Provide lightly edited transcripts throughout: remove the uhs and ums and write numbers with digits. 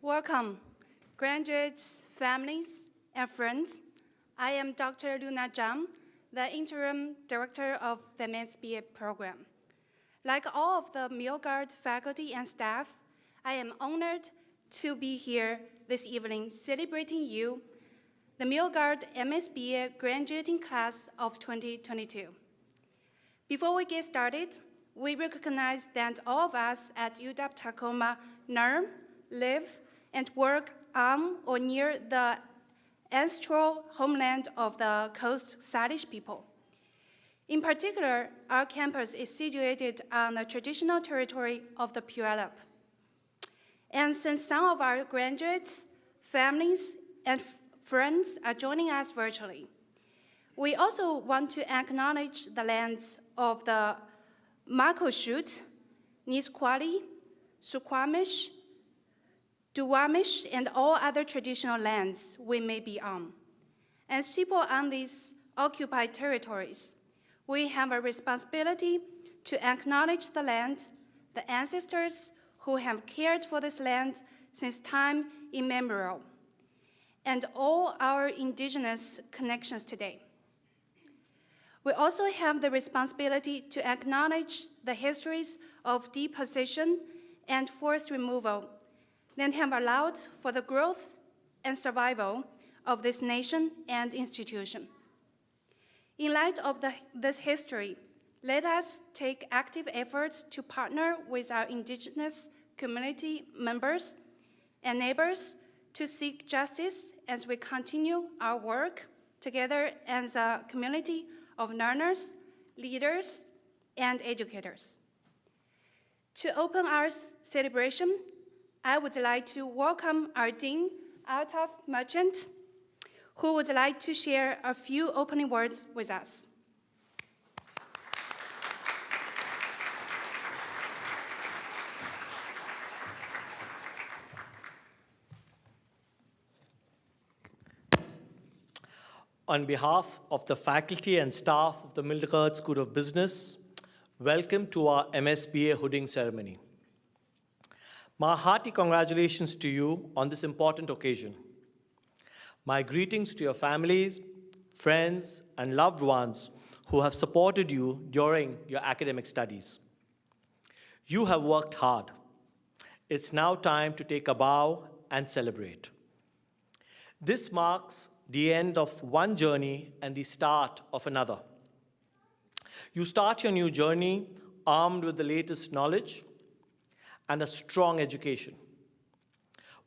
Welcome, graduates, families, and friends. I am Dr. Luna Zhang, the Interim Director of the MSBA program. Like all of the Milgard faculty and staff, I am honored to be here this evening celebrating you, the Milgard MSBA graduating class of 2022. Before we get started, we recognize that all of us at UW Tacoma learn, live, and work on or near the ancestral homeland of the Coast Salish people. In particular, our campus is situated on the traditional territory of the Puyallup. And since some of our graduates, families, and friends are joining us virtually, we also want to acknowledge the lands of the Makoshut, Nisqually, Suquamish, Duwamish, and all other traditional lands we may be on. As people on these occupied territories, we have a responsibility to acknowledge the land, the ancestors who have cared for this land since time immemorial, and all our indigenous connections today. We also have the responsibility to acknowledge the histories of deposition and forced removal that have allowed for the growth and survival of this nation and institution. In light of this history, let us take active efforts to partner with our indigenous community members and neighbors to seek justice as we continue our work together as a community of learners, leaders, and educators. To open our celebration, I would like to welcome our Dean, Altaf Merchant, who would like to share a few opening words with us. On behalf of the faculty and staff of the Milgard School of Business, welcome to our MSBA hooding ceremony. My hearty congratulations to you on this important occasion. My greetings to your families, friends, and loved ones who have supported you during your academic studies. You have worked hard. It's now time to take a bow and celebrate. This marks the end of one journey and the start of another. You start your new journey armed with the latest knowledge and a strong education.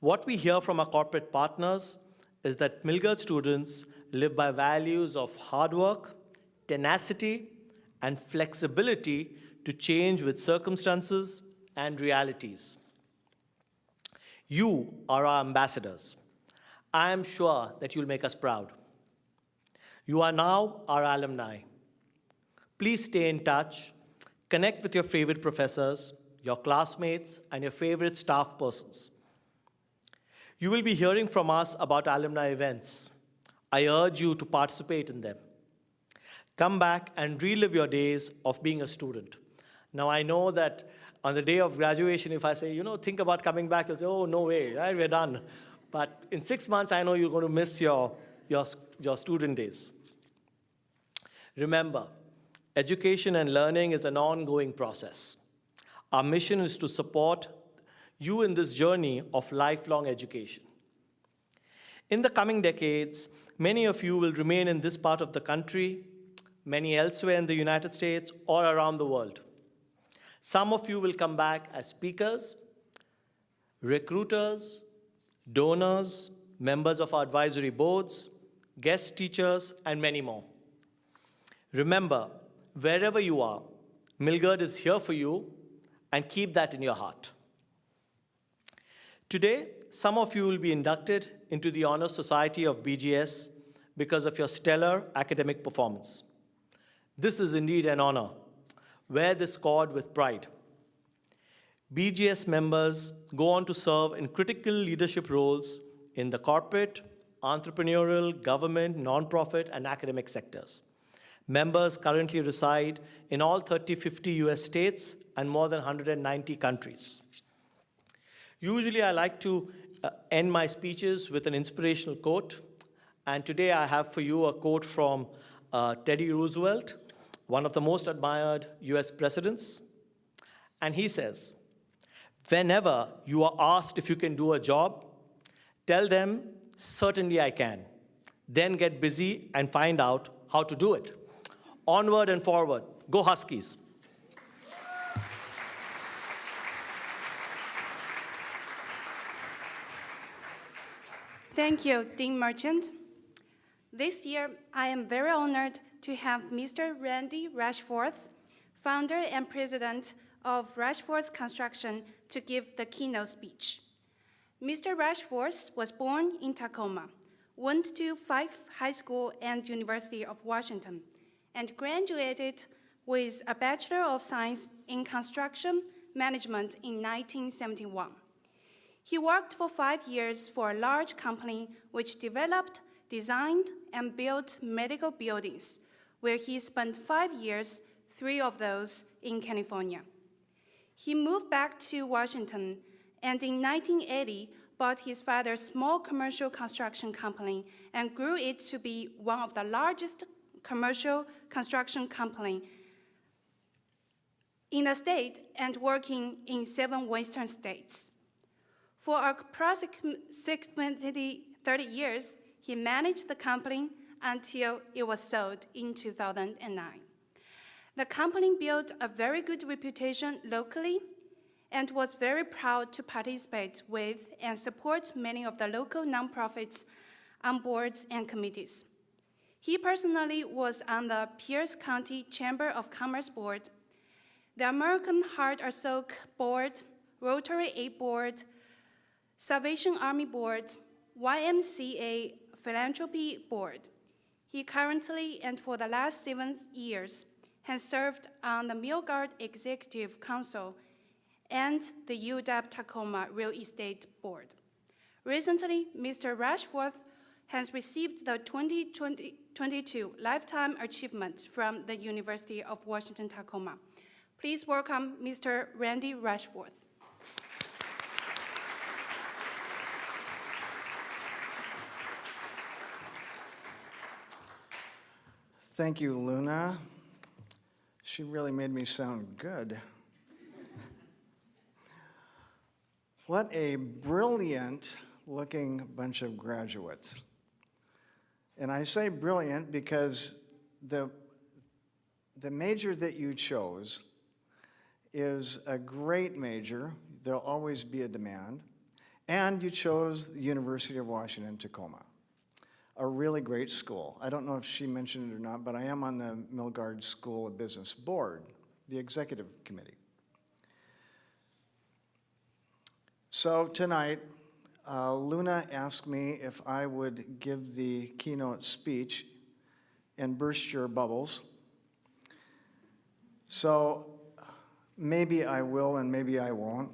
What we hear from our corporate partners is that Milgard students live by values of hard work, tenacity, and flexibility to change with circumstances and realities. You are our ambassadors. I am sure that you'll make us proud. You are now our alumni. Please stay in touch, connect with your favorite professors, your classmates, and your favorite staff persons. You will be hearing from us about alumni events. I urge you to participate in them. Come back and relive your days of being a student. Now, I know that on the day of graduation, if I say, think about coming back, you'll say, oh, no way, right, we're done. But in 6 months, I know you're going to miss your student days. Remember, education and learning is an ongoing process. Our mission is to support you in this journey of lifelong education. In the coming decades, many of you will remain in this part of the country, many elsewhere in the United States or around the world. Some of you will come back as speakers, recruiters, donors, members of our advisory boards, guest teachers, and many more. Remember, wherever you are, Milgard is here for you, and keep that in your heart. Today, some of you will be inducted into the Honor Society of BGS because of your stellar academic performance. This is indeed an honor. Wear this cord with pride. BGS members go on to serve in critical leadership roles in the corporate, entrepreneurial, government, nonprofit, and academic sectors. Members currently reside in all 50 US states and more than 190 countries. Usually, I like to end my speeches with an inspirational quote. And today I have for you a quote from Teddy Roosevelt, one of the most admired US presidents. And he says, "Whenever you are asked if you can do a job, tell them, 'Certainly I can.' Then get busy and find out how to do it." Onward and forward. Go Huskies. Thank you, Dean Merchant. This year, I am very honored to have Mr. Randy Rushforth, founder and president of Rushforth Construction, to give the keynote speech. Mr. Rushforth was born in Tacoma, went to Fife High School and University of Washington, and graduated with a Bachelor of Science in Construction Management in 1971. He worked for 5 years for a large company which developed, designed, and built medical buildings, where he spent 5 years, 3 of those in California. He moved back to Washington, and in 1980, bought his father's small commercial construction company and grew it to be one of the largest commercial construction companies in the state and working in 7 western states. For approximately 30 years, he managed the company until it was sold in 2009. The company built a very good reputation locally and was very proud to participate with and support many of the local nonprofits on boards and committees. He personally was on the Pierce County Chamber of Commerce Board, the American Heart Association Board, Rotary Aid Board, Salvation Army Board, YMCA Philanthropy Board. He currently, and for the last 7 years, has served on the Milgard Executive Council and the UW Tacoma Real Estate Board. Recently, Mr. Rushforth has received the 2022 Lifetime Achievement from the University of Washington, Tacoma. Please welcome Mr. Randy Rushforth. Thank you, Luna. She really made me sound good. What a brilliant-looking bunch of graduates. And I say brilliant because the major that you chose is a great major. There'll always be a demand. And you chose the University of Washington, Tacoma, a really great school. I don't know if she mentioned it or not, but I am on the Milgard School of Business Board, the executive committee. So tonight, Luna asked me if I would give the keynote speech and burst your bubbles. So maybe I will and maybe I won't.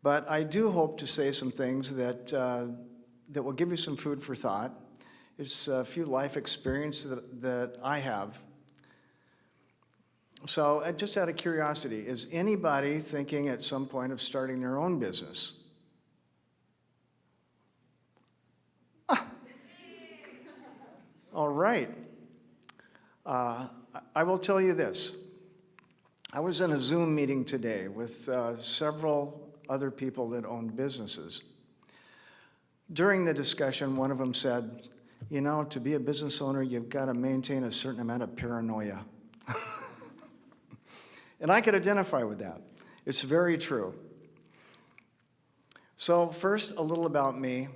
But I do hope to say some things that will give you some food for thought. It's a few life experiences that I have. So just out of curiosity, is anybody thinking at some point of starting their own business? All right. I will tell you this. I was in a Zoom meeting today with several other people that own businesses. During the discussion, one of them said, "You know, to be a business owner, you've got to maintain a certain amount of paranoia." And I could identify with that. It's very true. So first, a little about me.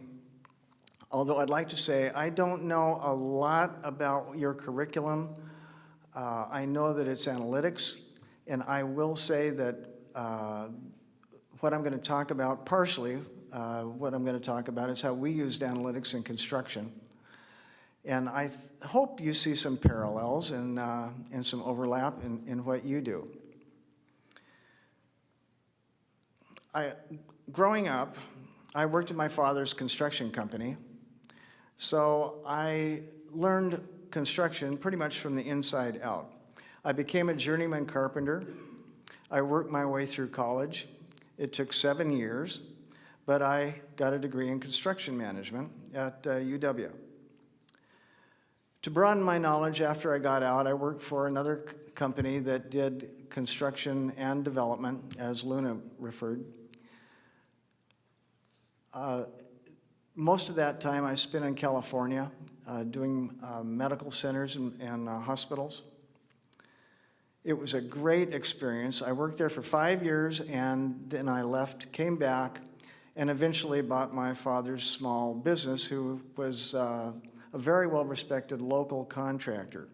Although I'd like to say I don't know a lot about your curriculum. I know that it's analytics, and I will say that what I'm going to talk about, partially what I'm going to talk about is how we used analytics in construction. And I hope you see some parallels and some overlap in what you do. Growing up, I worked at my father's construction company, so I learned construction pretty much from the inside out. I became a journeyman carpenter. I worked my way through college. It took 7 years, but I got a degree in construction management at UW. To broaden my knowledge after I got out, I worked for another company that did construction and development, as Luna referred. Most of that time I spent in California doing medical centers and hospitals. It was a great experience. I worked there for 5 years, and then I left, came back, and eventually bought my father's small business, who was a very well-respected local contractor.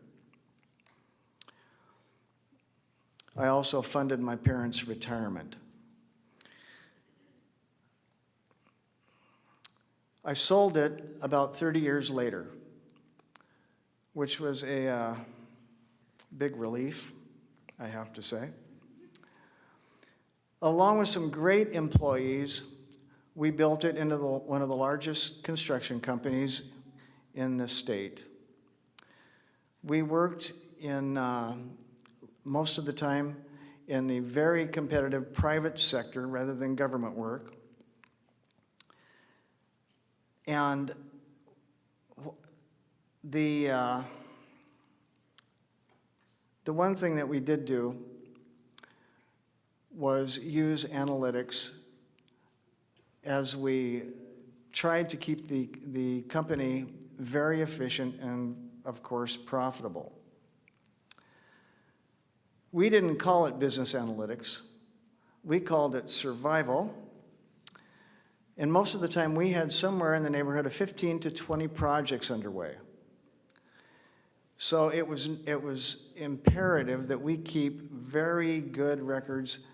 I also funded my parents' retirement. I sold it about 30 years later, which was a big relief, I have to say. Along with some great employees, we built it into one of the largest construction companies in the state. We worked in, most of the time, in the very competitive private sector rather than government work. And the one thing that we did do was use analytics as we tried to keep the company very efficient and, of course, profitable. We didn't call it business analytics. We called it survival. And most of the time, we had somewhere in the neighborhood of 15 to 20 projects underway. So it was imperative that we keep very good records,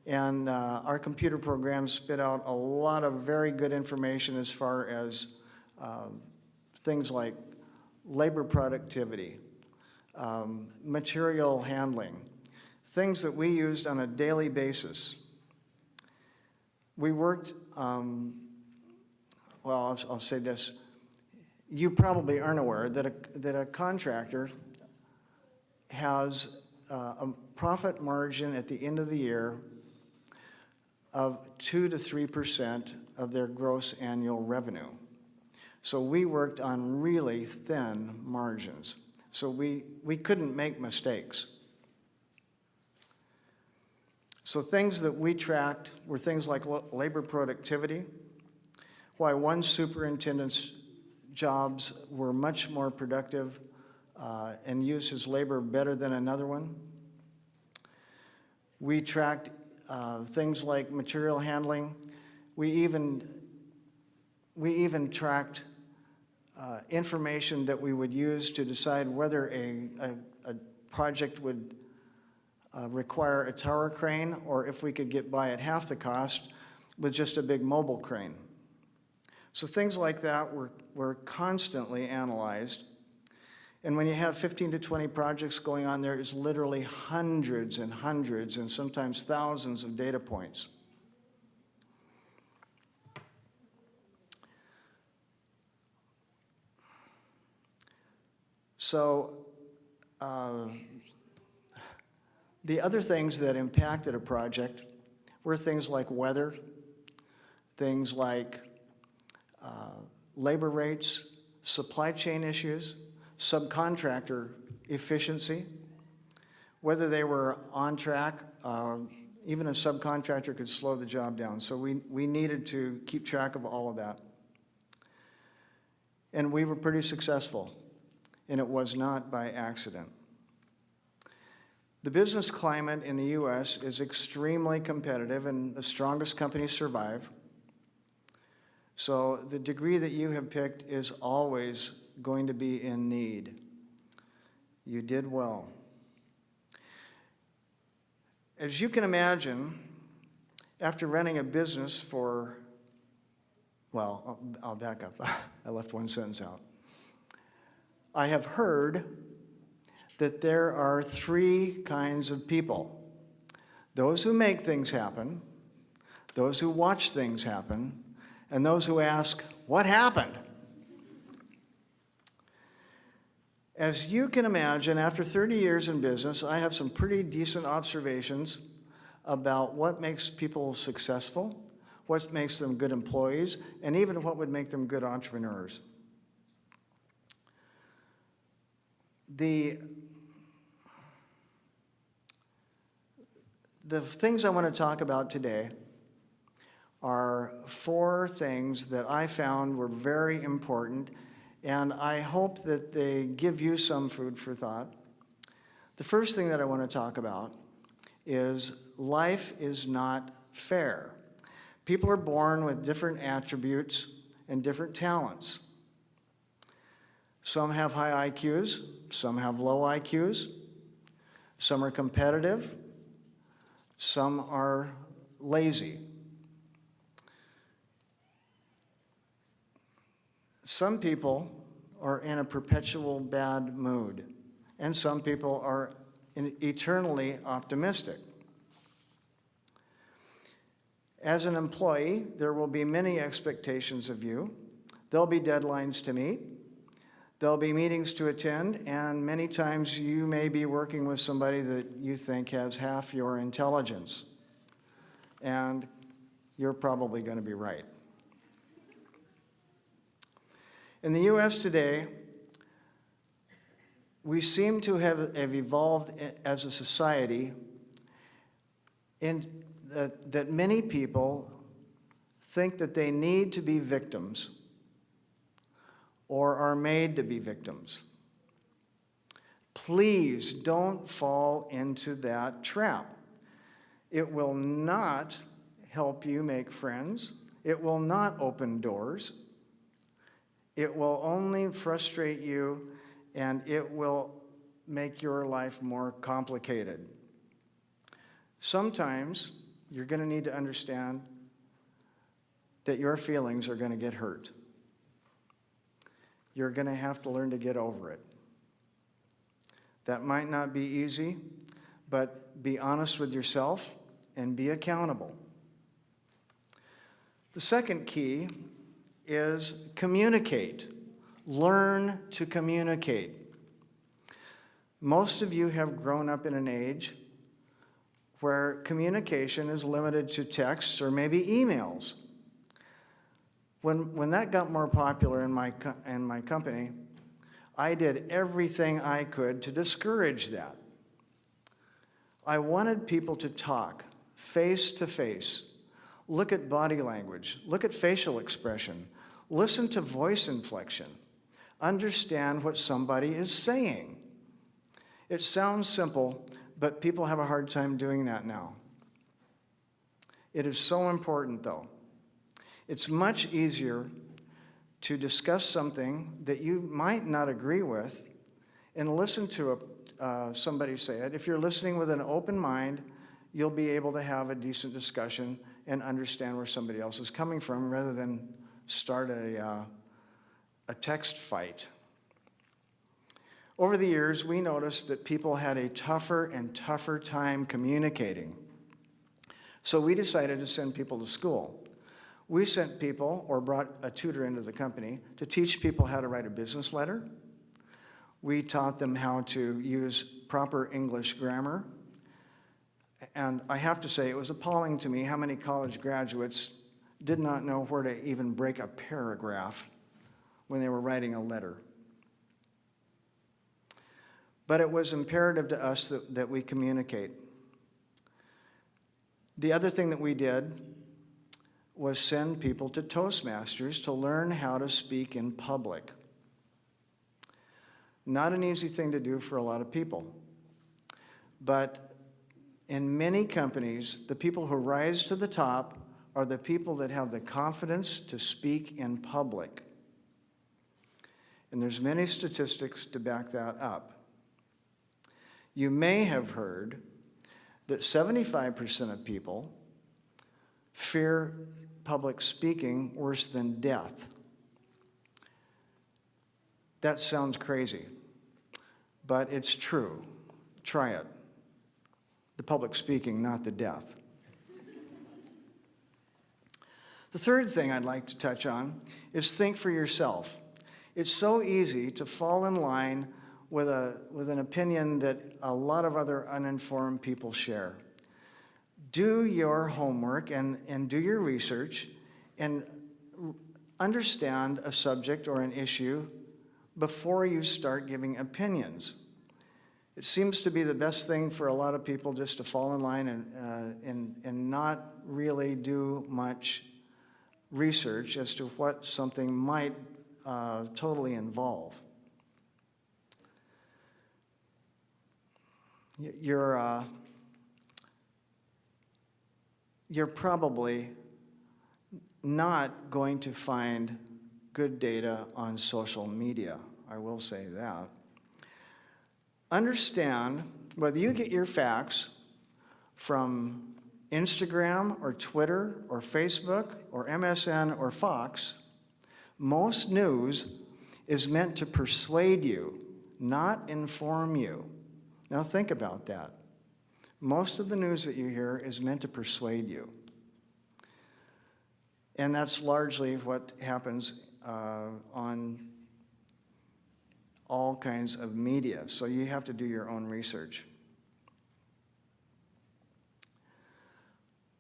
and our computer programs spit out a lot of very good information as far as things like labor productivity, material handling, things that we used on a daily basis. We worked, well, I'll say this. You probably aren't aware that a contractor has a profit margin at the end of the year of 2 to 3% of their gross annual revenue. So we worked on really thin margins. So we couldn't make mistakes. So things that we tracked were things like labor productivity, why one superintendent's jobs were much more productive and used his labor better than another one. We tracked things like material handling. We even tracked information that we would use to decide whether a project would require a tower crane, or if we could get by at half the cost with just a big mobile crane. So things like that were constantly analyzed. And when you have 15 to 20 projects going on, there is literally hundreds and hundreds and sometimes thousands of data points. So the other things that impacted a project were things like weather, things like labor rates, supply chain issues, subcontractor efficiency, whether they were on track. Even a subcontractor could slow the job down. So we needed to keep track of all of that. And we were pretty successful, and it was not by accident. The business climate in the U.S. is extremely competitive, and the strongest companies survive. So the degree that you have picked is always going to be in need. You did well. As you can imagine, after running a business for, well, I'll back up. I left one sentence out. I have heard that there are 3 kinds of people: those who make things happen, those who watch things happen, and those who ask, what happened? As you can imagine, after 30 years in business, I have some pretty decent observations about what makes people successful, what makes them good employees, and even what would make them good entrepreneurs. The things I want to talk about today are 4 things that I found were very important, and I hope that they give you some food for thought. The first thing that I want to talk about is life is not fair. People are born with different attributes and different talents. Some have high IQs, some have low IQs, some are competitive, some are lazy. Some people are in a perpetual bad mood, and some people are eternally optimistic. As an employee, there will be many expectations of you. There'll be deadlines to meet. There'll be meetings to attend, and many times you may be working with somebody that you think has half your intelligence, and you're probably going to be right. In the U.S. today, we seem to have evolved as a society in that many people think that they need to be victims or are made to be victims. Please don't fall into that trap. It will not help you make friends. It will not open doors. It will only frustrate you, and it will make your life more complicated. Sometimes you're going to need to understand that your feelings are going to get hurt. You're going to have to learn to get over it. That might not be easy, but be honest with yourself and be accountable. The second key is communicate. Learn to communicate. Most of you have grown up in an age where communication is limited to texts or maybe emails. When that got more popular in my company, I did everything I could to discourage that. I wanted people to talk face to face, look at body language, look at facial expression, listen to voice inflection, understand what somebody is saying. It sounds simple, but people have a hard time doing that now. It is so important, though. It's much easier to discuss something that you might not agree with and listen to somebody say it. If you're listening with an open mind, you'll be able to have a decent discussion and understand where somebody else is coming from rather than start a text fight. Over the years, we noticed that people had a tougher and tougher time communicating. So we decided to send people to school. We sent people, or brought a tutor into the company, to teach people how to write a business letter. We taught them how to use proper English grammar. And I have to say, it was appalling to me how many college graduates did not know where to even break a paragraph when they were writing a letter. But it was imperative to us that we communicate. The other thing that we did was send people to Toastmasters to learn how to speak in public. Not an easy thing to do for a lot of people. But in many companies, the people who rise to the top are the people that have the confidence to speak in public. And there's many statistics to back that up. You may have heard that 75% of people fear public speaking worse than death. That sounds crazy, but it's true. Try it. The public speaking, not the death. The third thing I'd like to touch on is think for yourself. It's so easy to fall in line with an opinion that a lot of other uninformed people share. do your homework and do your research and understand a subject or an issue before you start giving opinions. It seems to be the best thing for a lot of people just to fall in line and not really do much research as to what something might totally involve. You're probably not going to find good data on social media. I will say that. Understand whether you get your facts from Instagram or Twitter or Facebook or MSN or Fox, most news is meant to persuade you, not inform you. Now think about that. Most of the news that you hear is meant to persuade you. And that's largely what happens on all kinds of media. So you have to do your own research.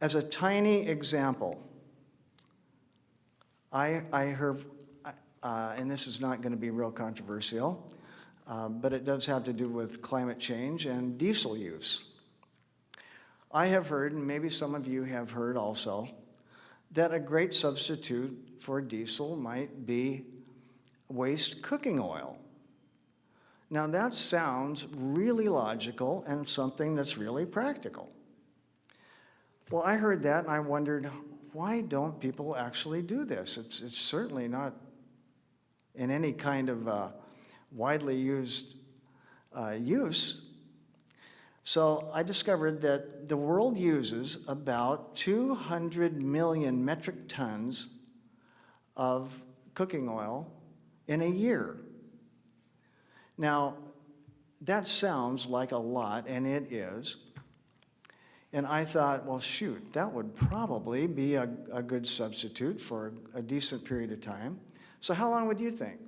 As a tiny example, I heard, and this is not going to be real controversial, but it does have to do with climate change and diesel use. I have heard, and maybe some of you have heard also, that a great substitute for diesel might be waste cooking oil. Now that sounds really logical and something that's really practical. Well, I heard that and I wondered, why don't people actually do this? It's certainly not in any kind of widely used use. So I discovered that the world uses about 200 million metric tons of cooking oil in a year. Now, that sounds like a lot, and it is. And I thought, well, shoot, that would probably be a good substitute for a decent period of time. So how long would you think?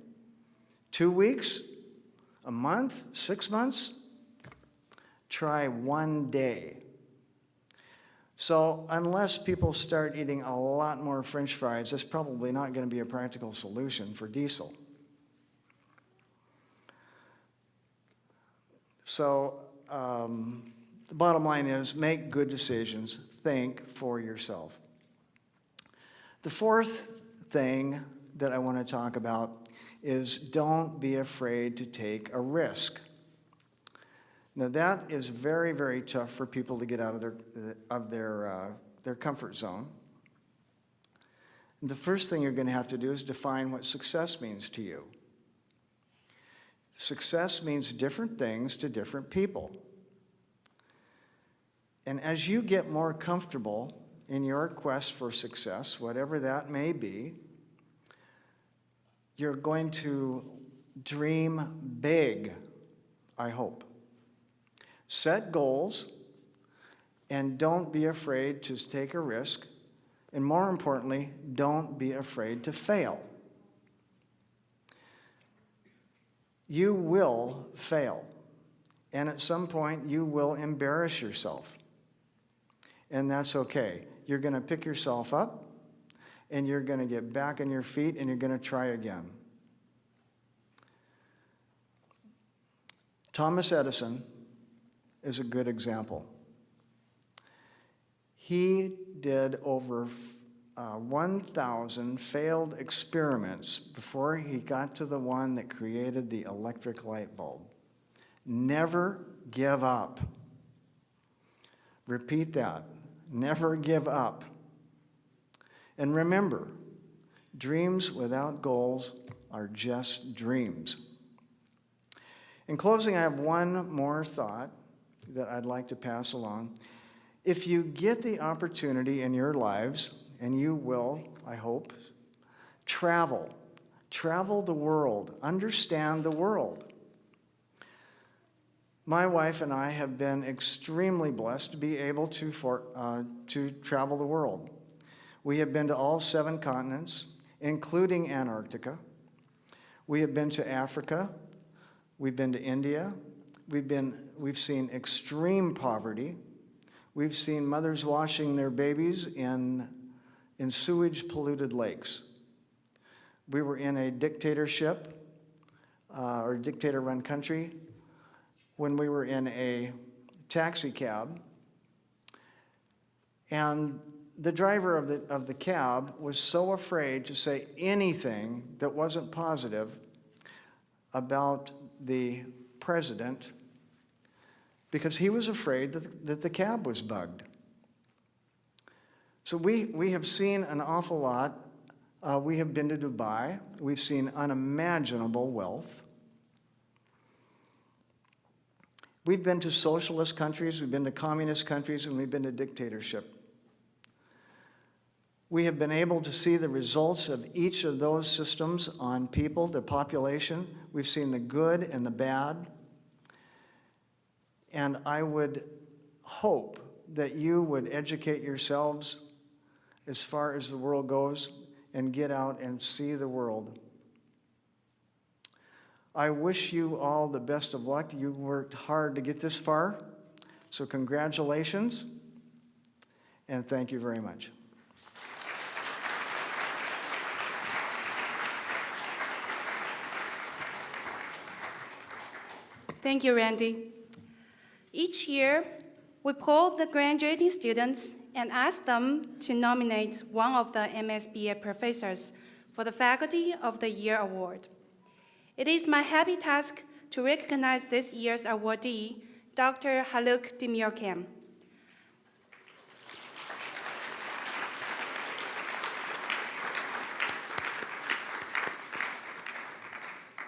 2 weeks? A month? 6 months? Try 1 day. So unless people start eating a lot more French fries, that's probably not going to be a practical solution for diesel. So the bottom line is make good decisions. Think for yourself. The fourth thing that I want to talk about is don't be afraid to take a risk. Now that is very, very tough for people to get out of their comfort zone. And the first thing you're going to have to do is define what success means to you. Success means different things to different people. And as you get more comfortable in your quest for success, whatever that may be, you're going to dream big, I hope. Set goals and don't be afraid to take a risk. And more importantly, don't be afraid to fail. You will fail. And at some point, you will embarrass yourself. And that's okay. You're going to pick yourself up, and you're going to get back on your feet, and you're going to try again. Thomas Edison is a good example. He did over 1,000 failed experiments before he got to the one that created the electric light bulb. Never give up. Repeat that. Never give up. And remember, dreams without goals are just dreams. In closing, I have one more thought that I'd like to pass along. If you get the opportunity in your lives, and you will, I hope, travel. Travel the world. Understand the world. My wife and I have been extremely blessed to be able to travel the world. We have been to all 7 continents, including Antarctica. We have been to Africa. We've been to India. We've seen extreme poverty. We've seen mothers washing their babies in sewage-polluted lakes. We were in a dictatorship or dictator-run country when we were in a taxi cab, and the driver of the cab was so afraid to say anything that wasn't positive about the president because he was afraid that the cab was bugged. So we have seen an awful lot. We have been to Dubai. We've seen unimaginable wealth. We've been to socialist countries, we've been to communist countries, and we've been to dictatorship. We have been able to see the results of each of those systems on people, the population. We've seen the good and the bad. And I would hope that you would educate yourselves as far as the world goes and get out and see the world. I wish you all the best of luck. You worked hard to get this far, so congratulations, and thank you very much. Thank you, Randy. Each year, we poll the graduating students and ask them to nominate one of the MSBA professors for the Faculty of the Year Award. It is my happy task to recognize this year's awardee, Dr. Haluk Demirkan.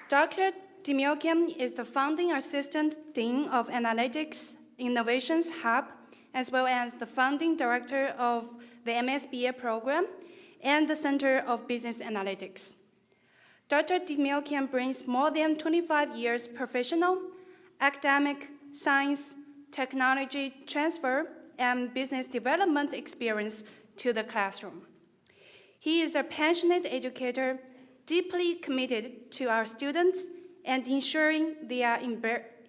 Dr. Demirkan is the founding assistant dean of Analytics Innovations Hub, as well as the founding director of the MSBA program and the Center of Business Analytics. Dr. Demirkan brings more than 25 years professional, academic, science, technology transfer, and business development experience to the classroom. He is a passionate educator, deeply committed to our students and ensuring they are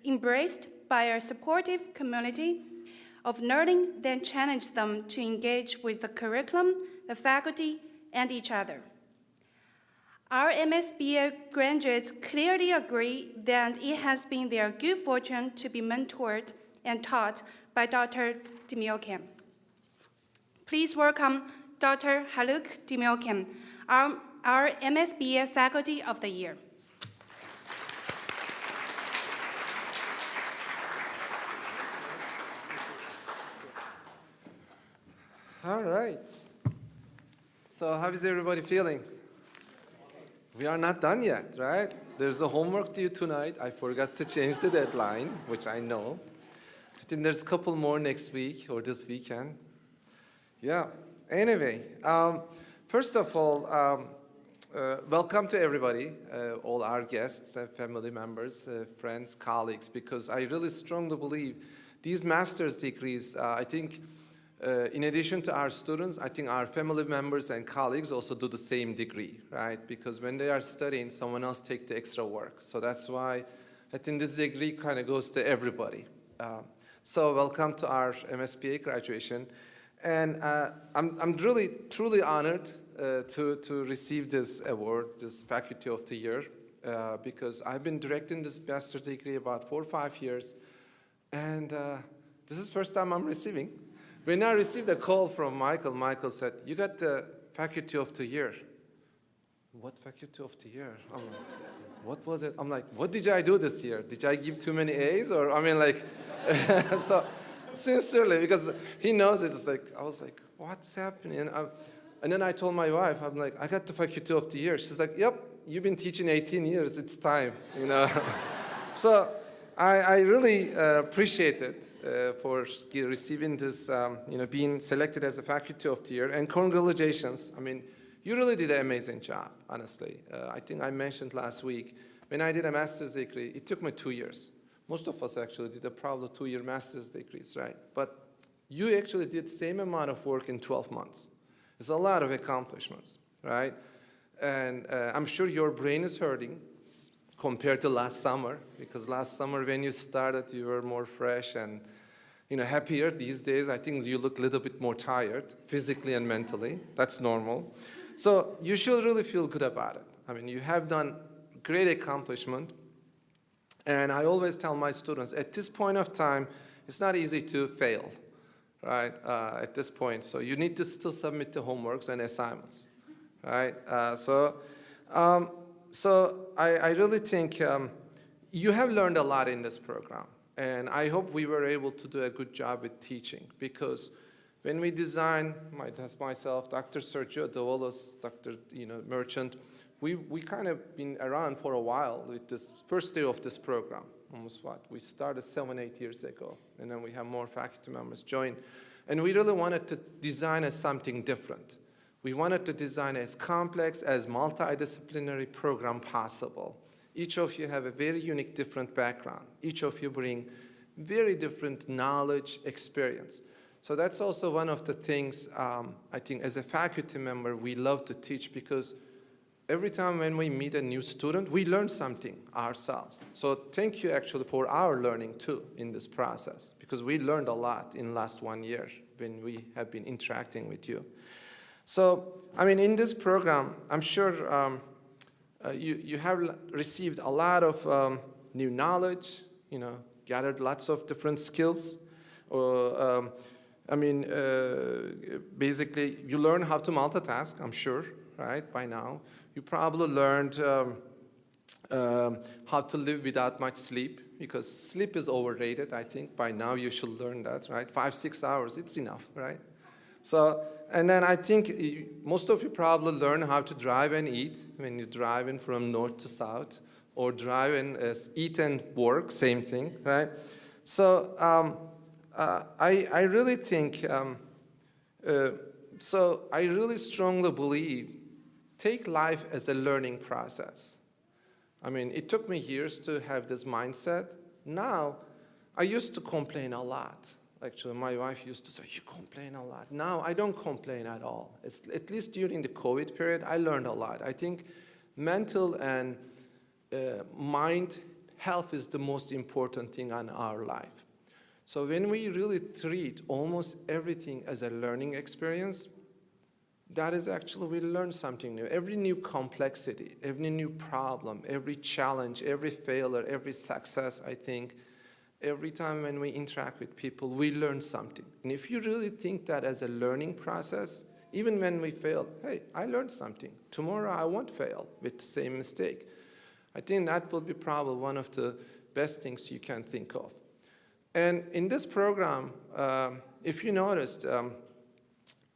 embraced by a supportive community of learning that challenge them to engage with the curriculum, the faculty, and each other. Our MSBA graduates clearly agree that it has been their good fortune to be mentored and taught by Dr. Demirkan. Please welcome Dr. Haluk Demirkan, our MSBA Faculty of the Year. All right. So how is everybody feeling? We are not done yet, right? There's a homework due tonight. I forgot to change the deadline, which I know. I think there's a couple more next week or this weekend. Yeah. Anyway, first of all, welcome to everybody, all our guests, family members, friends, colleagues, because I really strongly believe these master's degrees, I think, in addition to our students, I think our family members and colleagues also do the same degree, right? Because when they are studying, someone else takes the extra work. So that's why I think this degree kind of goes to everybody. So welcome to our MSBA graduation. And I'm really, truly honored to receive this award, this Faculty of the Year, because I've been directing this master's degree about 4 or 5 years. And this is the first time I'm receiving. When I received a call from Michael said, "You got the Faculty of the Year." What Faculty of the Year? I'm like, what was it? I'm like, what did I do this year? Did I give too many A's? Or, I mean, like, so sincerely, because he knows it. It's like, I was like, what's happening? And then I told my wife, I'm like, I got the Faculty of the Year. She's like, yep, you've been teaching 18 years. It's time, you know. So I really appreciate it for receiving this, being selected as a Faculty of the Year. And congratulations. I mean, you really did an amazing job, honestly. I think I mentioned last week, when I did a master's degree, it took me 2 years. Most of us actually did probably 2-year master's degrees, right? But you actually did the same amount of work in 12 months. It's a lot of accomplishments, right? And I'm sure your brain is hurting compared to last summer, because last summer when you started, you were more fresh and happier these days. I think you look a little bit more tired, physically and mentally. That's normal. So you should really feel good about it. I mean, you have done great accomplishment. And I always tell my students, at this point of time, it's not easy to fail, right, at this point. So you need to still submit the homeworks and assignments, right? So I really think you have learned a lot in this program. And I hope we were able to do a good job with teaching, because when we design, myself, Dr. Sergio Davolos, Dr. Merchant, we kind of been around for a while with this first day of this program, almost we started 7-8 years ago, and then we have more faculty members join. And we really wanted to design as something different. We wanted to design as complex, as multidisciplinary program possible. Each of you have a very unique, different background. Each of you bring very different knowledge, experience. So that's also one of the things I think as a faculty member we love to teach, because every time when we meet a new student, we learn something ourselves. So thank you actually for our learning too in this process, because we learned a lot in the last 1 year when we have been interacting with you. So, I mean, in this program, I'm sure you have received a lot of new knowledge, gathered lots of different skills. Basically, you learn how to multitask, I'm sure, right, by now. You probably learned how to live without much sleep, because sleep is overrated, I think. By now, you should learn that, right? 5-6 hours, it's enough, right? So, and then I think most of you probably learn how to drive and eat when you're driving from north to south, or drive and eat and work, same thing, right? So I really think, so I really strongly believe, take life as a learning process. I mean, it took me years to have this mindset. Now, I used to complain a lot. Actually, my wife used to say, you complain a lot. Now, I don't complain at all. At least during the COVID period, I learned a lot. I think mental and mind health is the most important thing in our life. So when we really treat almost everything as a learning experience, that is actually, we learn something new. Every new complexity, every new problem, every challenge, every failure, every success, I think, every time when we interact with people, we learn something. And if you really think that as a learning process, even when we fail, hey, I learned something. Tomorrow I won't fail with the same mistake. I think that will be probably one of the best things you can think of. And in this program, if you noticed,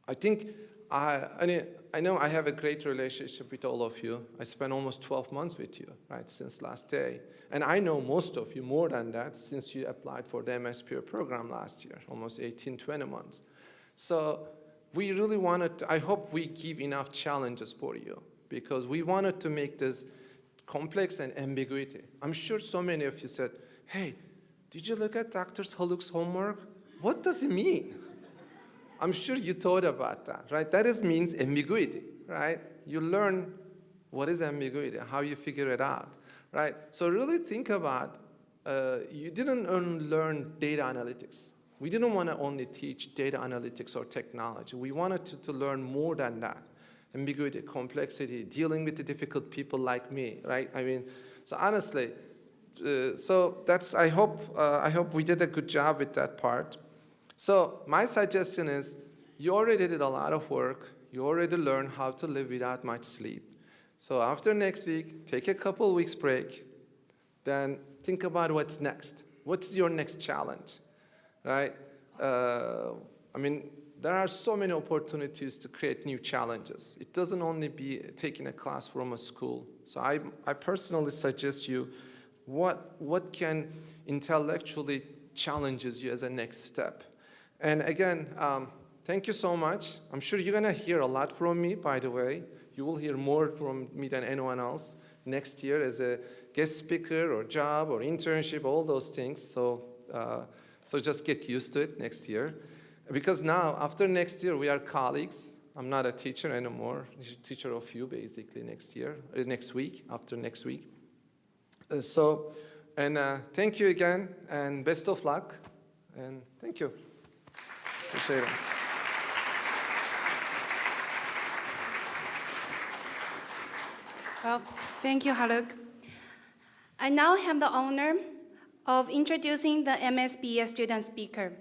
I think I know I have a great relationship with all of you. I spent almost 12 months with you, right, since last day. And I know most of you more than that since you applied for the MSBA program last year, almost 18, 20 months. So we really wanted to, I hope we give enough challenges for you, because we wanted to make this complex and ambiguity. I'm sure so many of you said, hey, did you look at Dr. Haluk's homework? What does it mean? I'm sure you thought about that, right? That means ambiguity, right? You learn what is ambiguity, how you figure it out, right? So really think about, you didn't only learn data analytics. We didn't want to only teach data analytics or technology. We wanted to learn more than that. Ambiguity, complexity, dealing with the difficult people like me, right? I mean, so honestly, so that's, I hope we did a good job with that part. So my suggestion is, you already did a lot of work. You already learned how to live without much sleep. So after next week, take a couple weeks break. Then think about what's next. What's your next challenge, right? I mean, there are so many opportunities to create new challenges. It doesn't only be taking a class from a school. So I personally suggest you, what can intellectually challenges you as a next step. And again, thank you so much. I'm sure you're going to hear a lot from me, by the way. You will hear more from me than anyone else next year as a guest speaker or job or internship, all those things. So just get used to it next year. Because now, after next year, we are colleagues. I'm not a teacher anymore. I'm a teacher of you, basically, next week, after next week. Thank you again, and best of luck. And thank you. Appreciate it. Well, thank you, Haluk. I now have the honor of introducing the MSBA student speaker,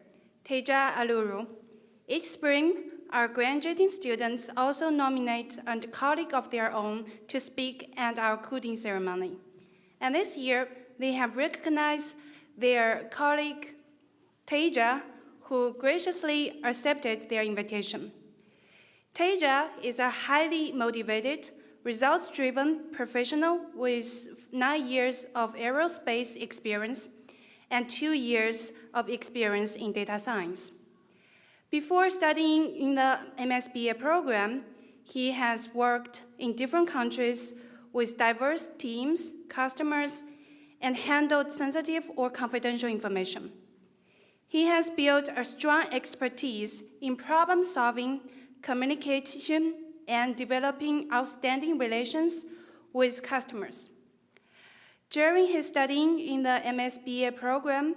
Teja Aluru. Each spring, our graduating students also nominate a colleague of their own to speak at our coding ceremony. And this year, they have recognized their colleague, Teja, who graciously accepted their invitation. Teja is a highly motivated, results-driven professional with 9 years of aerospace experience and 2 years of experience in data science. Before studying in the MSBA program, he has worked in different countries with diverse teams, customers, and handled sensitive or confidential information. He has built a strong expertise in problem-solving, communication, and developing outstanding relations with customers. During his studying in the MSBA program,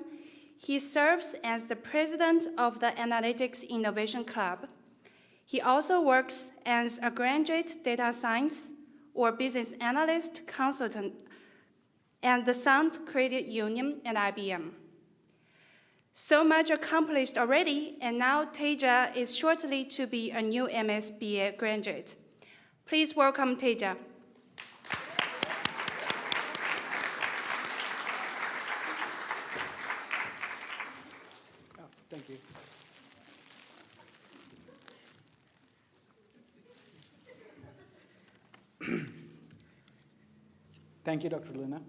he serves as the president of the Analytics Innovation Club. He also works as a graduate data science or business analyst consultant at the Sound Credit Union and IBM. So much accomplished already, and now Teja is shortly to be a new MSBA graduate. Please welcome Teja. Thank you. Thank you, Dr. Luna.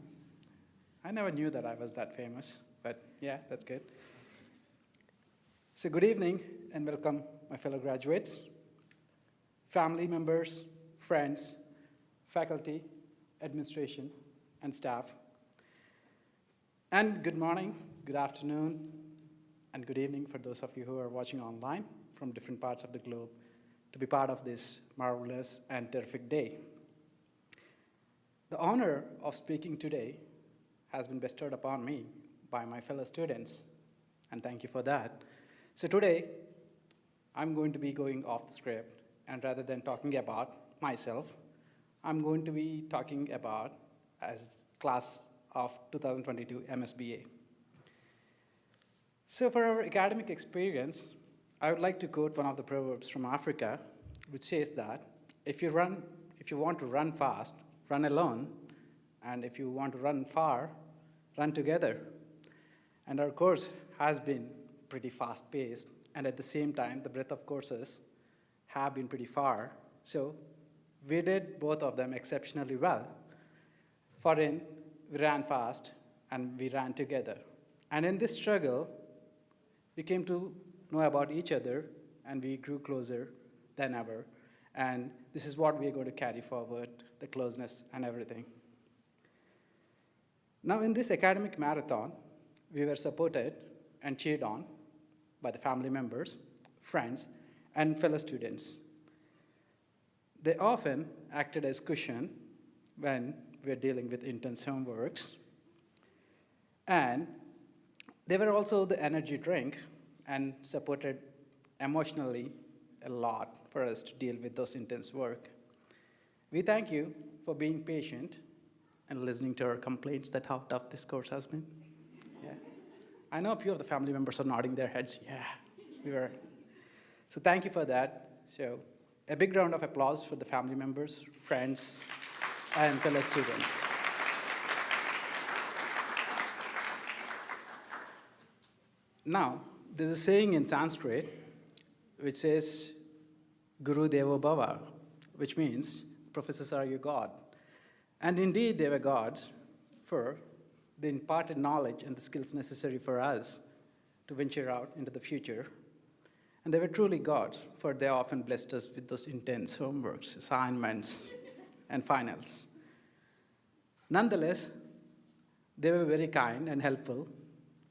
I never knew that I was that famous, but yeah, that's good. So good evening and welcome, my fellow graduates, family members, friends, faculty, administration, and staff. And good morning, good afternoon, and good evening for those of you who are watching online from different parts of the globe to be part of this marvelous and terrific day. The honor of speaking today has been bestowed upon me by my fellow students, and thank you for that. So today, I'm going to be going off the script, and rather than talking about myself, I'm going to be talking about as class of 2022 MSBA. So for our academic experience, I would like to quote one of the proverbs from Africa, which says that if you want to run fast, run alone, and if you want to run far, run together. And our course has been pretty fast-paced, and at the same time, the breadth of courses have been pretty far. So we did both of them exceptionally well. We ran fast, and we ran together. And in this struggle, we came to know about each other, and we grew closer than ever. And this is what we are going to carry forward, the closeness and everything. Now, in this academic marathon, we were supported and cheered on by the family members, friends, and fellow students. They often acted as cushion when we were dealing with intense homeworks. And they were also the energy drink and supported emotionally a lot for us to deal with those intense work. We thank you for being patient and listening to our complaints that how tough this course has been. Yeah. I know a few of the family members are nodding their heads. Yeah, we were. So thank you for that. So a big round of applause for the family members, friends, and fellow students. Now, there's a saying in Sanskrit which says, Guru Devo Bhava, which means professors are your God. And indeed, they were gods, for they imparted knowledge and the skills necessary for us to venture out into the future. And they were truly gods, for they often blessed us with those intense homeworks, assignments, and finals. Nonetheless, they were very kind and helpful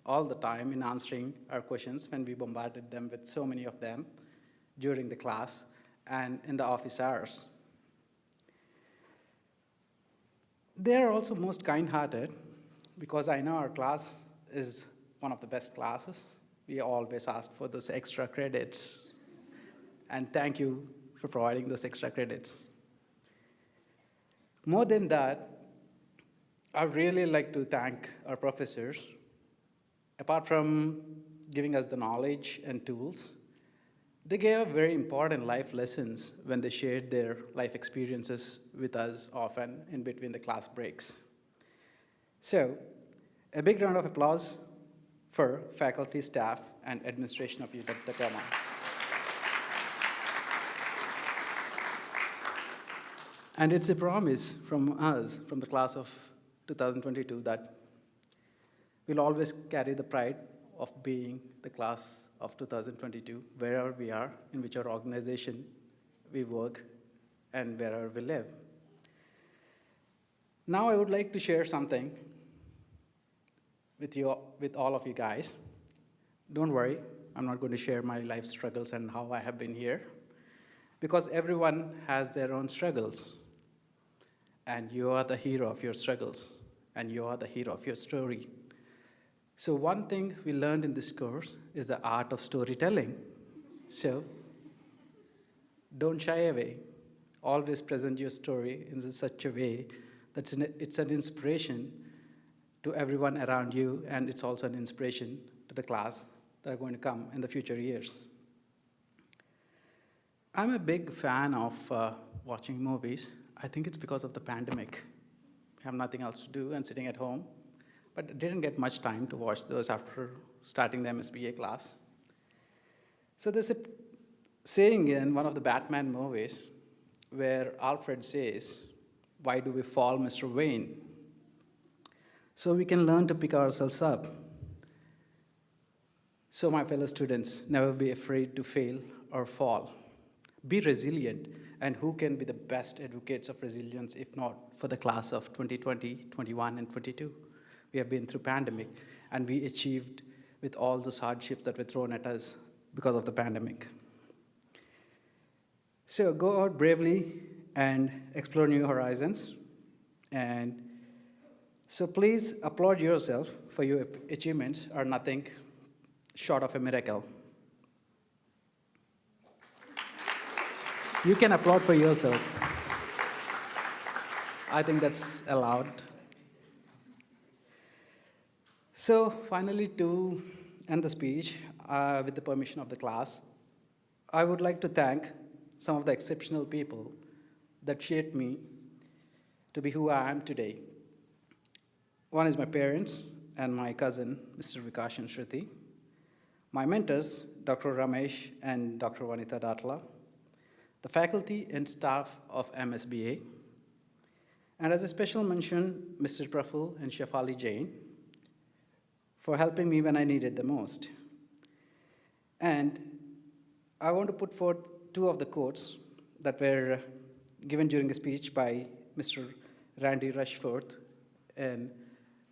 all the time in answering our questions when we bombarded them with so many of them during the class and in the office hours. They are also most kind-hearted, because I know our class is one of the best classes we always ask for those extra credits. And thank you for providing those extra credits. More than that, I'd really like to thank our professors. Apart from giving us the knowledge and tools, they gave very important life lessons when they shared their life experiences with us often in between the class breaks. So, a big round of applause for faculty, staff, and administration of UW Tacoma. And it's a promise from us, from the class of 2022, that we'll always carry the pride of being the class of 2022, wherever we are, in whichever organization we work, and wherever we live. Now I would like to share something with all of you guys. Don't worry, I'm not going to share my life struggles and how I have been here, because everyone has their own struggles. And you are the hero of your struggles, and you are the hero of your story. So one thing we learned in this course is the art of storytelling. So don't shy away. Always present your story in such a way that it's an inspiration to everyone around you, and it's also an inspiration to the class that are going to come in the future years. I'm a big fan of watching movies. I think it's because of the pandemic. I have nothing else to do and sitting at home, but I didn't get much time to watch those after starting the MSBA class. So there's a saying in one of the Batman movies where Alfred says, "Why do we fall, Mr. Wayne?" So we can learn to pick ourselves up. So my fellow students, never be afraid to fail or fall. Be resilient, and who can be the best advocates of resilience if not for the class of 2020, 21, and 22? We have been through pandemic, and we achieved with all those hardships that were thrown at us because of the pandemic. So go out bravely and explore new horizons. And so please applaud yourself, for your achievements are nothing short of a miracle. You can applaud for yourself. I think that's allowed. So finally, to end the speech, with the permission of the class, I would like to thank some of the exceptional people that shaped me to be who I am today. One is my parents and my cousin, Mr. Vikash and Shruti. My mentors, Dr. Ramesh and Dr. Vanitha Datla. The faculty and staff of MSBA, and as a special mention, Mr. Praful and Shefali Jain for helping me when I needed the most. And I want to put forth two of the quotes that were given during a speech by Mr. Randy Rushforth in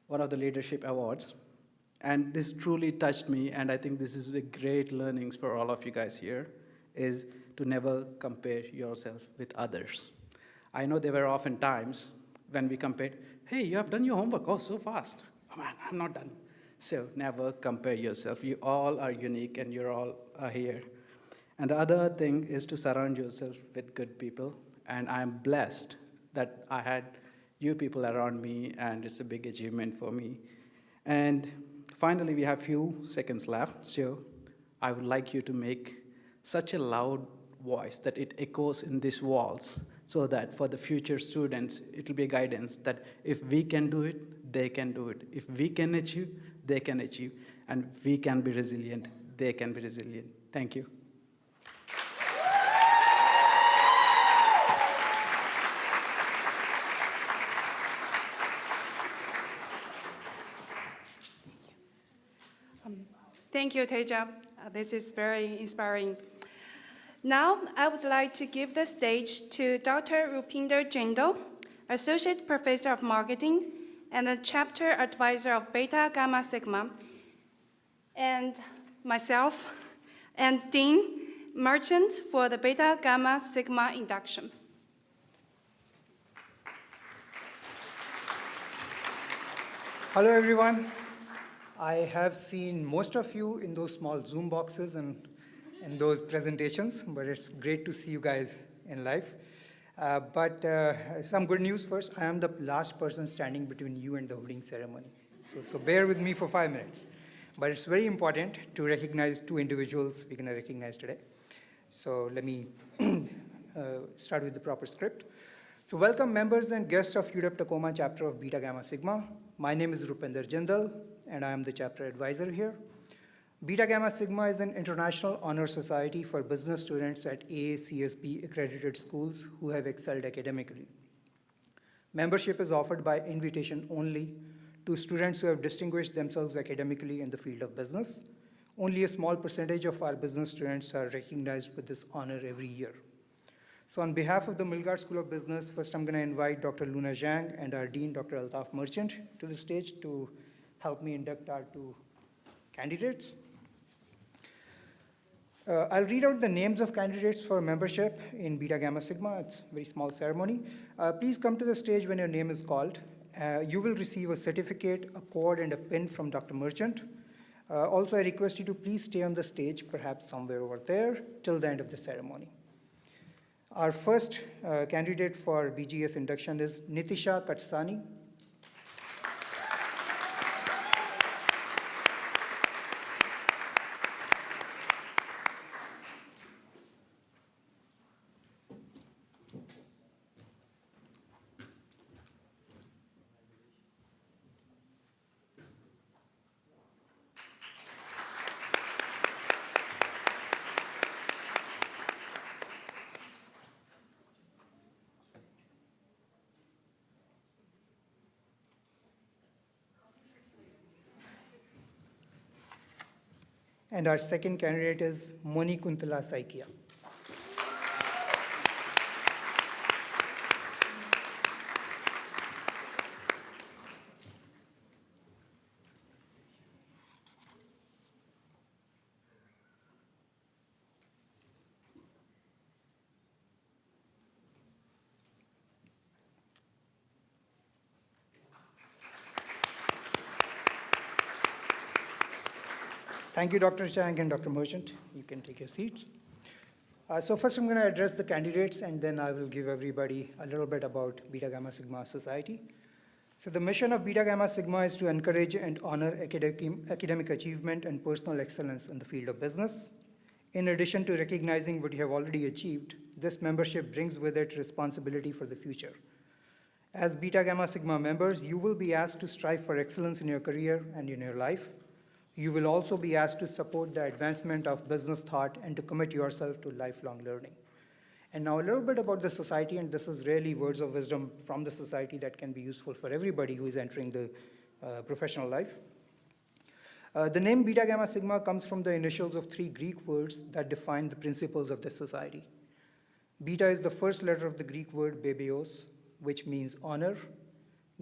one of the leadership awards. And this truly touched me, and I think this is a great learnings for all of you guys here, is to never compare yourself with others. I know there were often times when we compared, "Hey, you have done your homework, oh, so fast. Oh man, I'm not done." So never compare yourself. You all are unique and you're all here. And the other thing is to surround yourself with good people. And I'm blessed that I had you people around me, and it's a big achievement for me. And finally, we have few seconds left. So I would like you to make such a loud voice that it echoes in these walls, so that for the future students, it will be a guidance that if we can do it, they can do it. If we can achieve, they can achieve. And if we can be resilient, they can be resilient. Thank you. Thank you, Teja. This is very inspiring. Now, I would like to give the stage to Dr. Rupinder Jindal, Associate Professor of Marketing and the Chapter Advisor of Beta Gamma Sigma, and myself, and Dean Merchant for the Beta Gamma Sigma Induction. Hello, everyone. I have seen most of you in those small Zoom boxes and in those presentations, but it's great to see you guys in live. But some good news first. I am the last person standing between you and the hooding ceremony. So bear with me for 5 minutes. But it's very important to recognize two individuals we're going to recognize today. So let me start with the proper script. So welcome members and guests of UW Tacoma chapter of Beta Gamma Sigma. My name is Rupinder Jindal, and I am the chapter advisor here. Beta Gamma Sigma is an international honor society for business students at AACSB accredited schools who have excelled academically. Membership is offered by invitation only to students who have distinguished themselves academically in the field of business. Only a small percentage of our business students are recognized with this honor every year. So on behalf of the Milgard School of Business, first I'm going to invite Dr. Luna Zhang and our Dean, Dr. Altaf Merchant, to the stage to help me induct our two candidates. I'll read out the names of candidates for membership in Beta Gamma Sigma. It's a very small ceremony. Please come to the stage when your name is called. You will receive a certificate, a cord, and a pin from Dr. Merchant. Also, I request you to please stay on the stage, perhaps somewhere over there, till the end of the ceremony. Our first candidate for BGS induction is Nitisha Katsani. And our second candidate is Moni Kuntala Saikia. Thank you, Dr. Chang and Dr. Merchant. You can take your seats. So first I'm going to address the candidates, and then I will give everybody a little bit about Beta Gamma Sigma Society. So the mission of Beta Gamma Sigma is to encourage and honor academic achievement and personal excellence in the field of business. In addition to recognizing what you have already achieved, this membership brings with it responsibility for the future. As Beta Gamma Sigma members, you will be asked to strive for excellence in your career and in your life. You will also be asked to support the advancement of business thought and to commit yourself to lifelong learning. And now a little bit about the society, and this is really words of wisdom from the society that can be useful for everybody who is entering the professional life. The name Beta Gamma Sigma comes from the initials of 3 Greek words that define the principles of this society. Beta is the first letter of the Greek word bebeos, which means honor.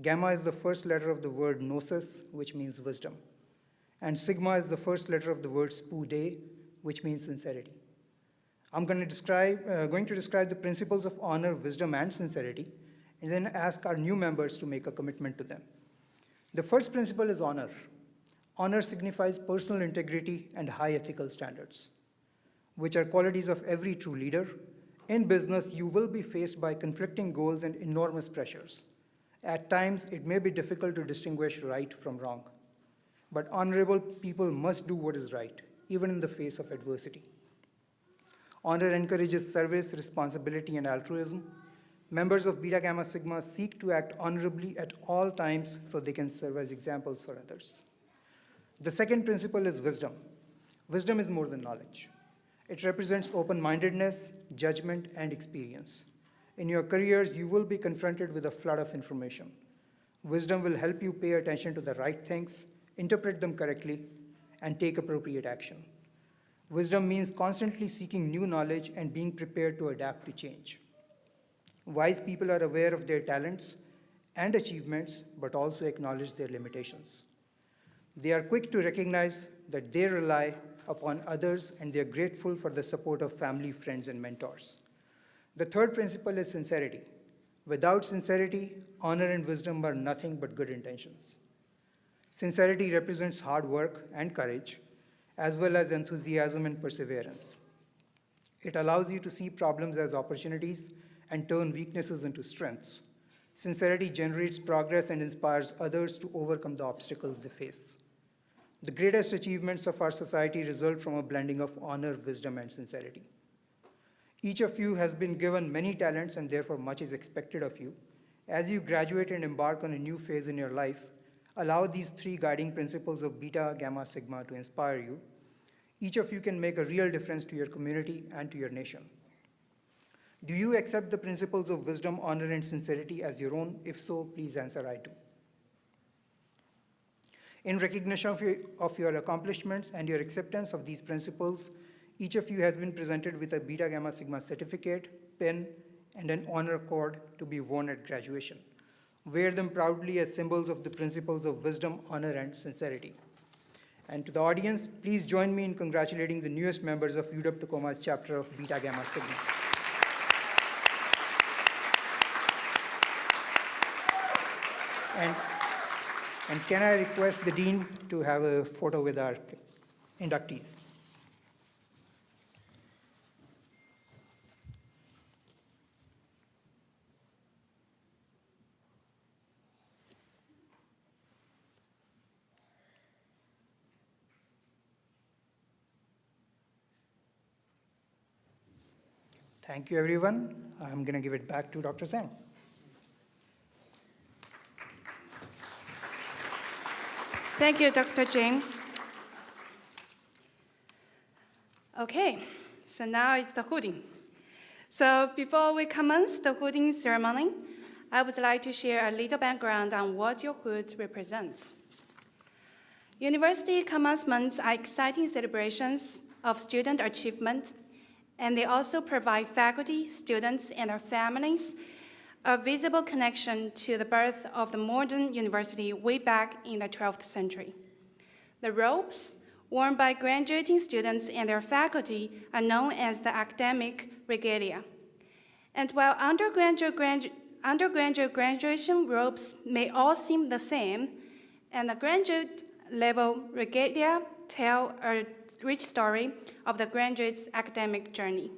Gamma is the first letter of the word gnosis, which means wisdom. And sigma is the first letter of the word spude, which means sincerity. I'm going to describe the principles of honor, wisdom, and sincerity, and then ask our new members to make a commitment to them. The first principle is honor. Honor signifies personal integrity and high ethical standards, which are qualities of every true leader. In business, you will be faced by conflicting goals and enormous pressures. At times, it may be difficult to distinguish right from wrong. But honorable people must do what is right, even in the face of adversity. Honor encourages service, responsibility, and altruism. Members of Beta Gamma Sigma seek to act honorably at all times so they can serve as examples for others. The second principle is wisdom. Wisdom is more than knowledge. It represents open-mindedness, judgment, and experience. In your careers, you will be confronted with a flood of information. Wisdom will help you pay attention to the right things, interpret them correctly, and take appropriate action. Wisdom means constantly seeking new knowledge and being prepared to adapt to change. Wise people are aware of their talents and achievements, but also acknowledge their limitations. They are quick to recognize that they rely upon others, and they are grateful for the support of family, friends, and mentors. The third principle is sincerity. Without sincerity, honor and wisdom are nothing but good intentions. Sincerity represents hard work and courage, as well as enthusiasm and perseverance. It allows you to see problems as opportunities and turn weaknesses into strengths. Sincerity generates progress and inspires others to overcome the obstacles they face. The greatest achievements of our society result from a blending of honor, wisdom, and sincerity. Each of you has been given many talents, and therefore much is expected of you. As you graduate and embark on a new phase in your life, allow these three guiding principles of beta, gamma, sigma to inspire you. Each of you can make a real difference to your community and to your nation. Do you accept the principles of wisdom, honor, and sincerity as your own? If so, please answer I do. In recognition of your accomplishments and your acceptance of these principles, each of you has been presented with a Beta Gamma Sigma certificate, pin, and an honor cord to be worn at graduation. Wear them proudly as symbols of the principles of wisdom, honor, and sincerity. And to the audience, please join me in congratulating the newest members of UW Tacoma's chapter of Beta Gamma Sigma. And can I request the Dean to have a photo with our inductees? Thank you, everyone. I'm going to give it back to Dr. Sang. Thank you, Dr. Jing. Okay, so now it's the hooding. So before we commence the hooding ceremony, I would like to share a little background on what your hood represents. University commencements are exciting celebrations of student achievement, and they also provide faculty, students, and their families a visible connection to the birth of the modern university way back in the 12th century. The robes worn by graduating students and their faculty are known as the academic regalia. And while undergraduate graduation robes may all seem the same, and the graduate level regalia tell a rich story of the graduate's academic journey.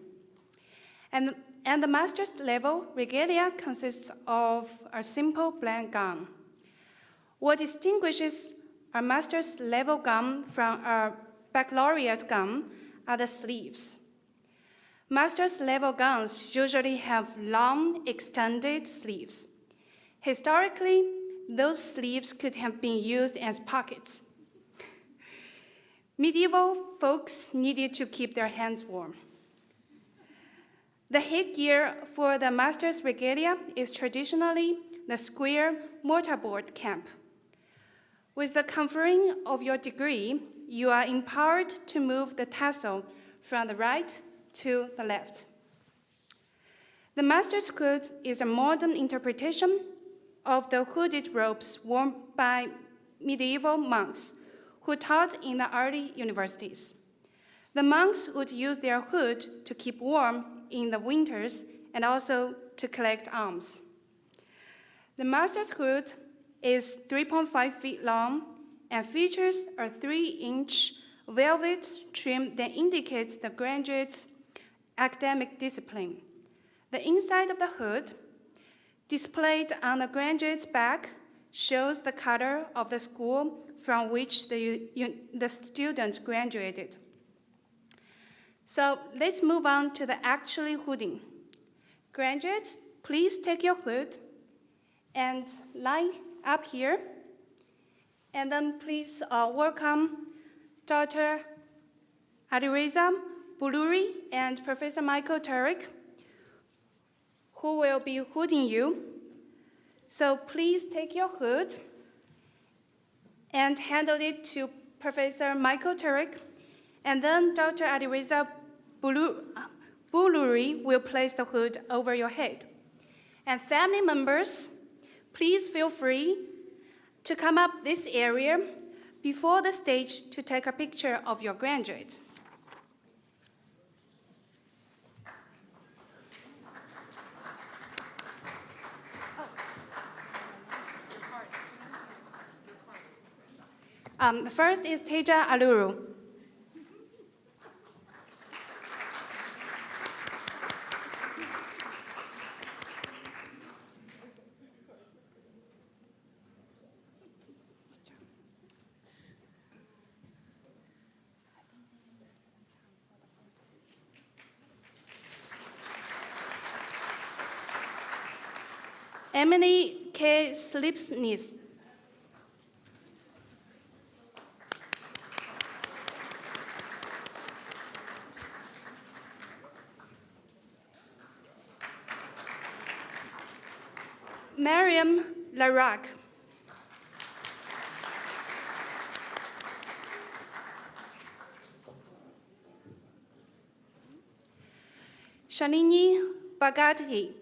And the master's level regalia consists of a simple blank gown. What distinguishes a master's level gown from a baccalaureate gown are the sleeves. Master's level gowns usually have long, extended sleeves. Historically, those sleeves could have been used as pockets. Medieval folks needed to keep their hands warm. The headgear for the master's regalia is traditionally the square mortarboard cap. With the conferring of your degree, you are empowered to move the tassel from the right to the left. The master's hood is a modern interpretation of the hooded robes worn by medieval monks who taught in the early universities. The monks would use their hood to keep warm in the winters and also to collect alms. The master's hood is 3.5 feet long and features a 3-inch velvet trim that indicates the graduate's academic discipline. The inside of the hood, displayed on the graduate's back, shows the color of the school from which the student graduated. So let's move on to the actual hooding. Graduates, please take your hood and line up here. And then please welcome Dr. Alireza Buluri and Professor Michael Turek, who will be hooding you. So please take your hood and handle it to Professor Michael Turek, and then Dr. Alireza Buluri will place the hood over your head. And family members, please feel free to come up this area before the stage to take a picture of your graduate. The first is Teja Aluru. Emily K. Slipsness. Mariam Larak. Shalini Bagati.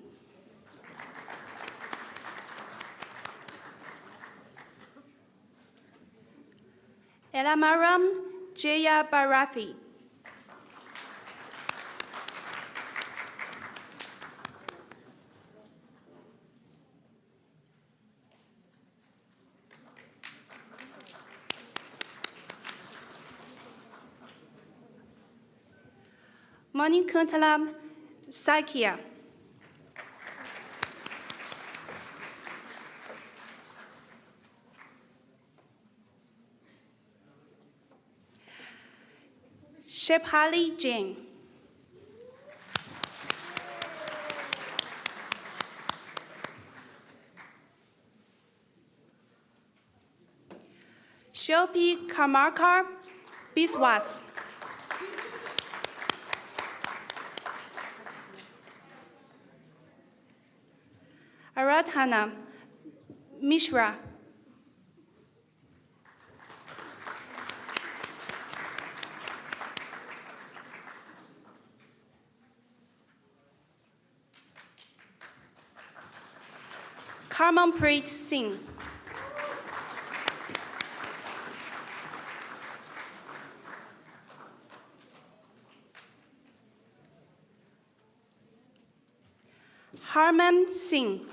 Elamaram Jaya Barathi. Manikuntalam Saikia. Shephali Jain. Shopi Kamarkar Biswas. Aradhana Mishra. Karmanpreet Singh. Harman Singh.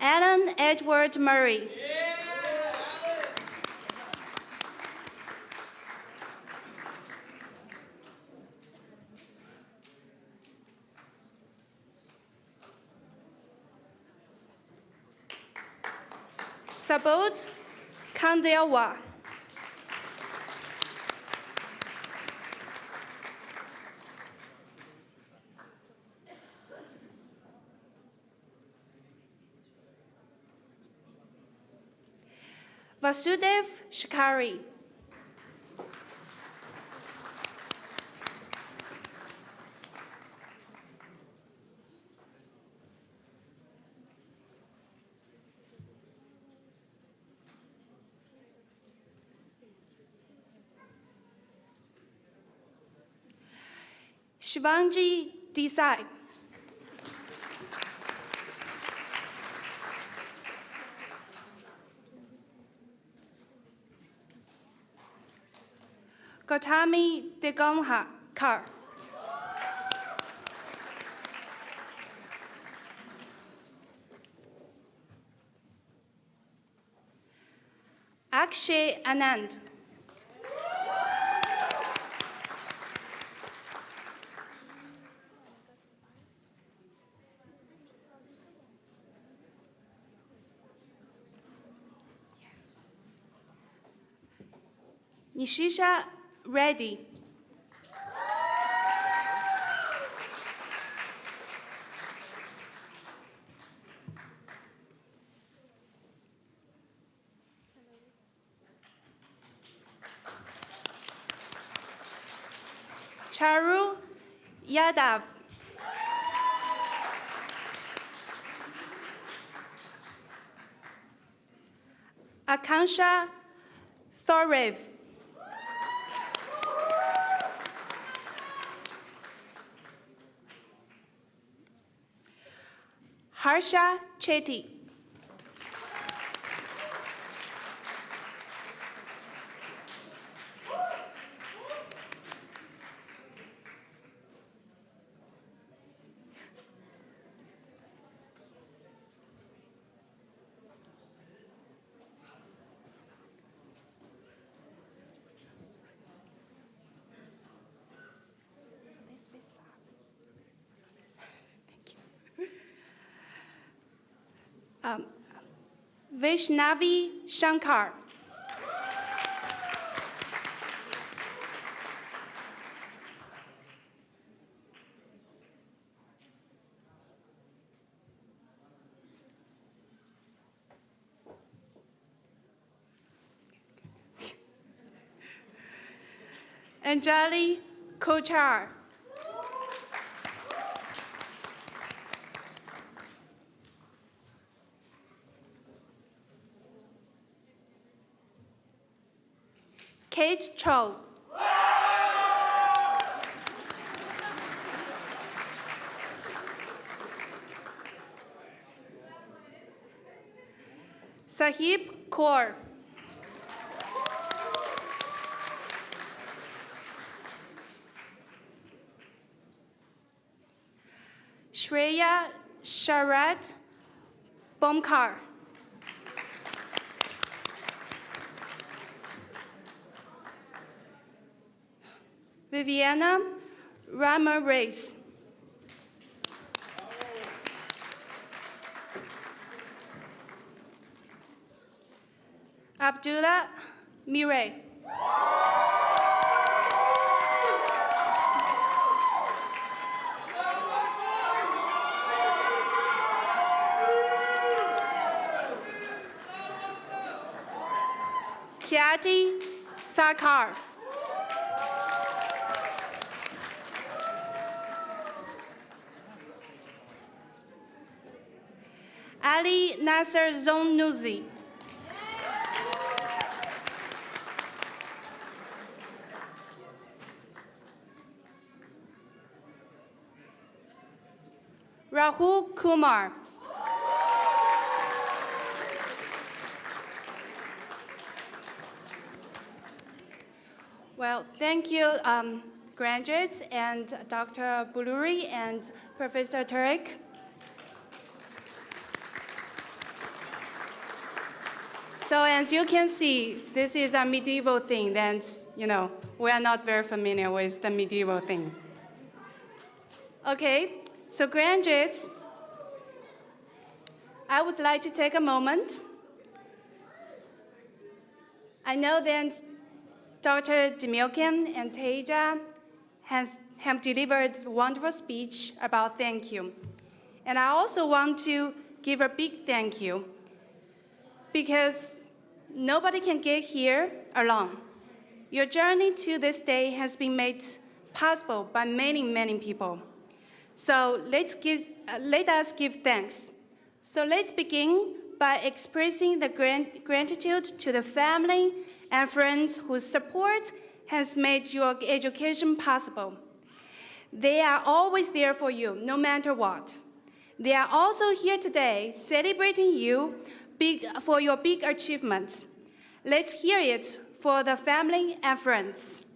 Alan Edward Murray. Sabod Kandelwa. Vasudev Shikari. Shivanji Desai. Gautami Degonha Kar. Akshay Anand. Nishisha Reddy. Charu Yadav. Akansha Thorev. Harsha Chetty. Vaishnavi Shankar. Anjali Kochar. Kate Cho. Sahib Kaur. Shreya Sharat Bomkar. Viviana Rama Reyes. Abdullah Mire. Kyati Thakkar. Ali Nasser Zonnuzi. Rahul Kumar. Well, thank you, graduates, and Dr. Buluri and Professor Turek. So as you can see, this is a medieval thing that, we are not very familiar with the medieval thing. Okay, so graduates, I would like to take a moment. I know that Dr. Demilkin and Teja have delivered a wonderful speech about thank you. And I also want to give a big thank you because nobody can get here alone. Your journey to this day has been made possible by many, many people. So let us give thanks. So let's begin by expressing the gratitude to the family and friends whose support has made your education possible. They are always there for you, no matter what. They are also here today celebrating you for your big achievements. Let's hear it for the family and friends.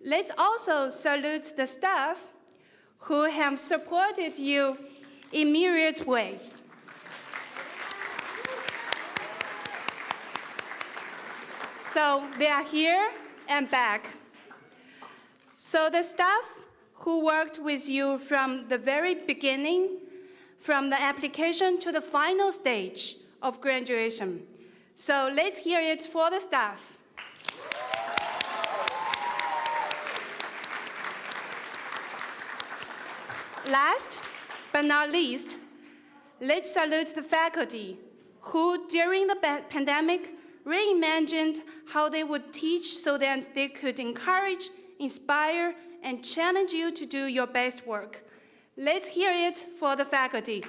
Let's also salute the staff who have supported you in myriad ways. So they are here and back. So the staff who worked with you from the very beginning, from the application to the final stage of graduation. So let's hear it for the staff. Last but not least, let's salute the faculty who, during the pandemic, reimagined how they would teach so that they could encourage, inspire, and challenge you to do your best work. Let's hear it for the faculty.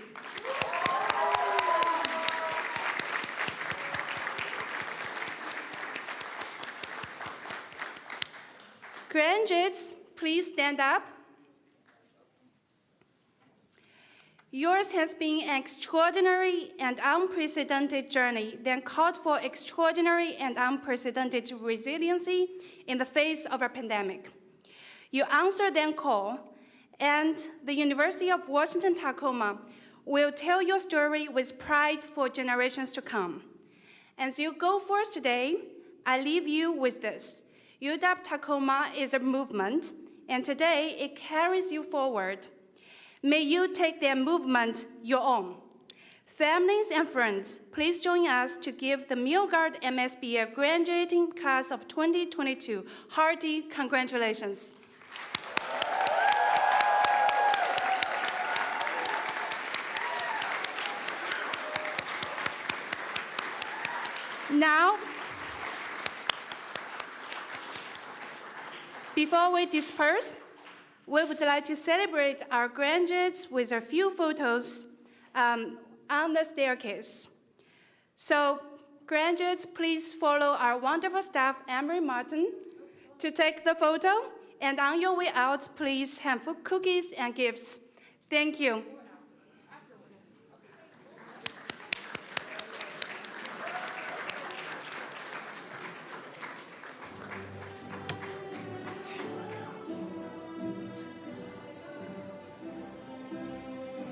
Graduates, please stand up. Yours has been an extraordinary and unprecedented journey that called for extraordinary and unprecedented resiliency in the face of a pandemic. You answered that call, and the University of Washington, Tacoma will tell your story with pride for generations to come. As you go forth today, I leave you with this. UW Tacoma is a movement, and today it carries you forward. May you take that movement your own. Families and friends, please join us to give the Milgard MSBA graduating class of 2022 hearty congratulations. Now, before we disperse, we would like to celebrate our graduates with a few photos on the staircase. So, graduates, please follow our wonderful staff, Emery Martin, to take the photo. And on your way out, please have food, cookies and gifts. Thank you.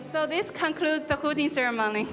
So this concludes the hooding ceremony.